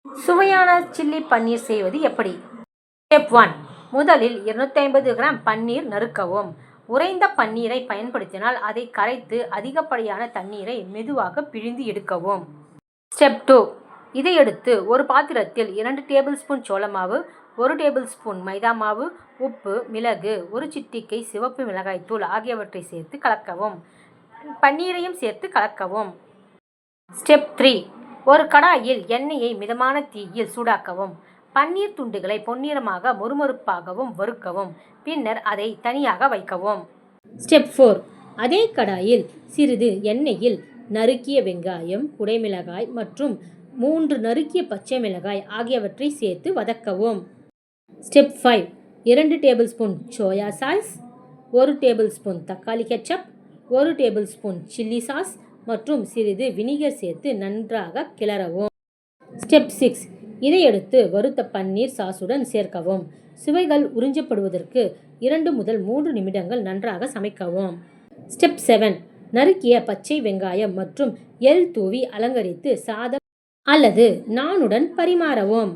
சுவையான சில்லி பன்னீர் செய்வது எப்படி? ஸ்டெப் 1. முதலில் 250 கிராம் பன்னீர் நறுக்கவும். உறைந்த பன்னீரை பயன்படுத்தினால் அதை கரைத்து அதிகப்படியான தண்ணீரை மெதுவாக பிழிந்து எடுக்கவும். ஸ்டெப் 2. இதை எடுத்து ஒரு பாத்திரத்தில் 2 டேபிள் ஸ்பூன் சோளமாவு, 1 டேபிள் ஸ்பூன் மைதா மாவு, உப்பு, மிளகு, 1 சிட்டிகை சிவப்பு மிளகாய்த்தூள் ஆகியவற்றை சேர்த்து கலக்கவும். பன்னீரையும் சேர்த்து கலக்கவும். ஸ்டெப் 3. ஒரு கடாயில் எண்ணெயை மிதமான தீயில் சூடாக்கவும். பன்னீர் துண்டுகளை பொன்னிறமாக மொறுமொறுப்பாகவும் வறுக்கவும். பின்னர் அதை தனியாக வைக்கவும். ஸ்டெப் 4. அதே கடாயில் சிறிது எண்ணெயில் நறுக்கிய வெங்காயம், குடைமிளகாய் மற்றும் 3 நறுக்கிய பச்சை மிளகாய் ஆகியவற்றை சேர்த்து வதக்கவும். Step 5. 2 tablespoon soya sauce, 1 tablespoon தக்காளி ketchup, 1 tablespoon chilli sauce மற்றும் சிறிது வினிகர் சேர்த்து நன்றாக கிளறவும். ஸ்டெப் 6. இதை எடுத்து வறுத்த பன்னீர் சாஸுடன் சேர்க்கவும். சுவைகள் உறிஞ்சப்படுவதற்கு 2 முதல் 3 நிமிடங்கள் நன்றாக சமைக்கவும். ஸ்டெப் 7. நறுக்கிய பச்சை வெங்காயம் மற்றும் எள் தூவி அலங்கரித்து சாதம் அல்லது நானுடன் பரிமாறவும்.